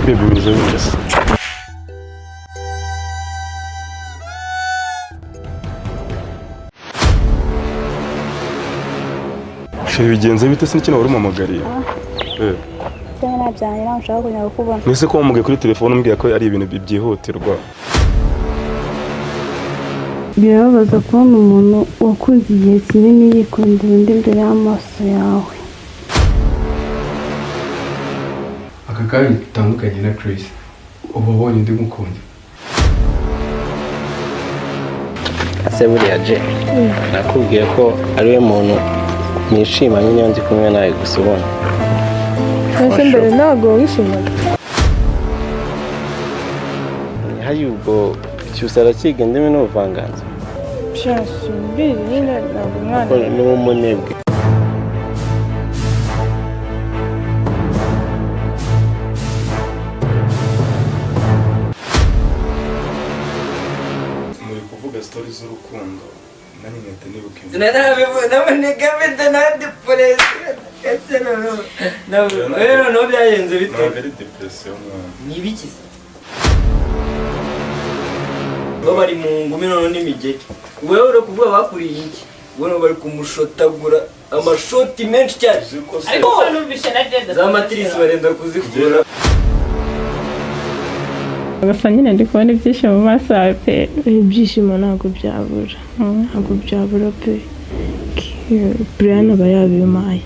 baby bimeze bite se? Sheri bigenze bite se n'ikina wari umamagariye? Cyane nabyanye nawe ushaka kujya kukubona. Nise ko wamugaye kuri telefone umbwiye ko ari ibintu byihutirwa. Birababaza kubona umuntu wakunze igihe kinini yikundira undi imbere y'amaso yawe. Aka kanya bitandukanye na Chris. Uba ubonye ndi mukunda. Ase buriya je nakubwiye ko ari we muntu nishima nyine ndi kumwe nawe gusa ubona. Ese mbere ntabwo wishimaga? Hari ubwo cyusara kiga ndimi n'ubuvanganzo. Shashu mbere nyine ntabwo mwana Ni umunebwe. Muri kuvuga stories z'urukundo nani nkete nibuka imwe. Naboneka bite nandi polisi no byayenze bite Very depression mwana. nibiki bari mu ngumi none n'imigeke wewe uri kuvuga bakuriye iki wowe bari kumushotagura amashoti menshi cyane ariko numvishe na Jeda za matrisi barenda kuzikura agasa nyine ndi kubona ibyishimo mu maso yawe pe. Ibyishimo ntabwo byabura pe. Brian aba yabimaye.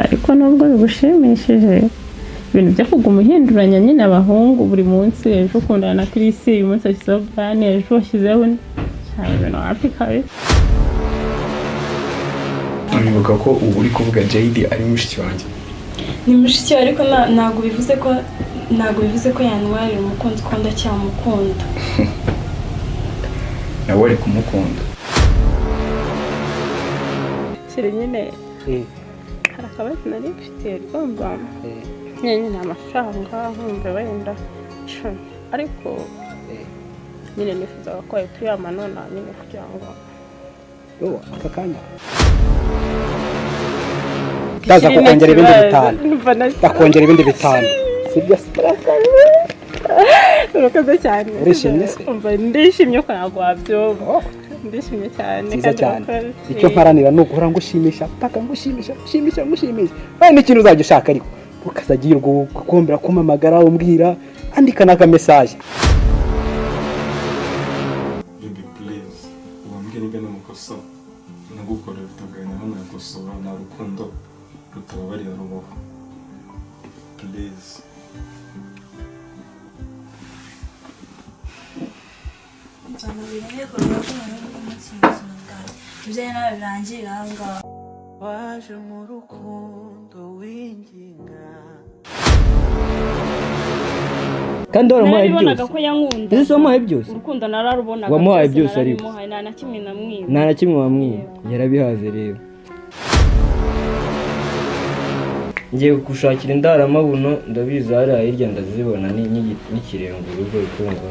Ariko nubwo bigushimishije ibintu byo kuguma uhinduranya nyine abahungu buri munsi, ejo ukundana na Chris, uyu munsi ashyizeho Brian, ejo washyizeho ibintu hafi kabisa. Uribuka ko ubu uri kuvuga JD ari mushiki wanjye. Ni mushiki ariko ntabwo bivuze ko yanwarira umukunzi ko ndacyamukunda. Nawe ari kumukunda. Kiri nyine hari akabazo nari mfite rwamba nyine amafaranga nkumva wenda ariko nyine nifuza ko tuyama none nyine kugira ngo aka kanya ndaza kukongera ibindi bitanu ndakongera ibindi bitanu sibyo urakoze cyane urishimye se umva ndishimye ko ntabwo wabyumva ndishimye cyane kandi icyo mparanira ni uguhora ngushimisha paka ngushimisha wewe n'ikintu uzajya ushaka ariko ukazagirwa gukombera kumamagara umbwira andika n'aka message. Baby please wambwira niba namukosa nagukorera utagana n'amukosora na rukundo rutababarira rubaho please. waje mu rukundo winginga Kandi waramuhaye byose. Ko yankunda. Ese wamuhaye byose? Urukundo nararubonaga. Wamuhaye byose ariko. Nta na kimwe namwiba. Nta na kimwe wamwiba. Yarabihaze rero. Ngiye kugushakira indaramabuno ndabizi hari hirya ndazibona n'ikirengo urugo ikumva.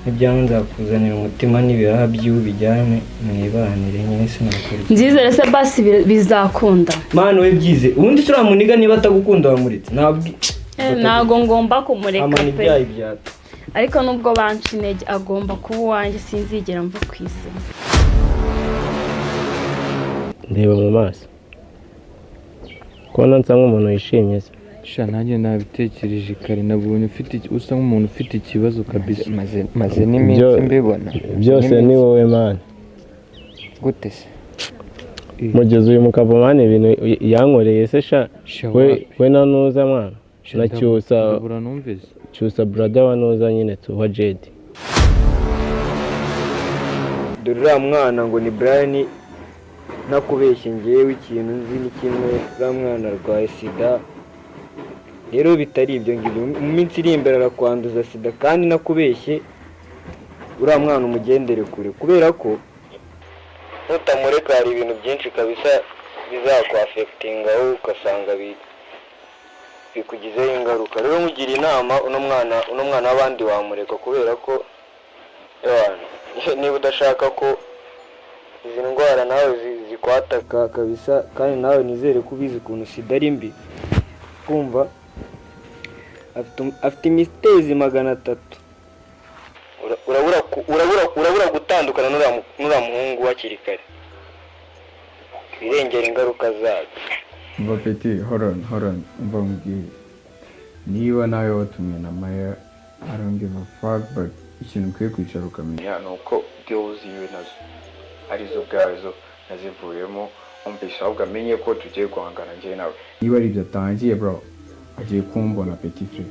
Nibyanze nzakuzanira umutima n'ibiraha by'ubijyane mwibanire nyine sinakora. Nzizere se basi bizakunda. Mano we byize. Ubundi turamuniga niba atagukunda wamuritse. Ntago ngomba kumureka Amani pe. ibyayi byata. Ariko nubwo banca intege agomba kuba uwanjye sinzigera mva ku isi. Ndeba mu maso kubona nsa nk'umuntu wishimye se. Sha nanjye nabitekereje kare nabonye usa nk'umuntu ufite ikibazo kabisa maze n'iminsi mbibona Byose ni wowe man. Gute se Mugeze uyu mukavomane ibintu yankoreye se sha we nanuza mwana na cyusa bura numvise cyusa brother wanuza nyine tuwa JD. Dore mwana ngo ni Brian nakubeshye ngewe ikintu nzi ni kimwe mwana rwaye sida. Rero bitari ibyo ngibyo mu minsi iri imbere arakwanduza sida kandi nakubeshye mwana umugendere kure kubera ko nutamureka hari ibintu byinshi kabisa bizakwafectinga aho ugasanga bikugizeho ingaruka. Rero nkugira inama uno mwana w'abandi wamureka kubera ko niba udashaka ko izi ndwara nawe zikwataka kabisa kandi nawe nizere ko ubizi ukuntu sida ari mbi kumva afite imitezi 300. urabura gutandukana n'uriya muhungu hakiri kare, twirengera ingaruka zabyo. Umva peti, hold on, umva mbwira. Niba nawe watumwe na Maya, I don't give a fuck, but ikintu ukwiye kwicara ukamenya ni uko deals yiwe nazo arizo ubwazo nazivuyemo, umvise ahubwo amenye ko tugiye guhangana njye nawe. Niba ari ibyo atangiye bro, agiye kumbona petit frere.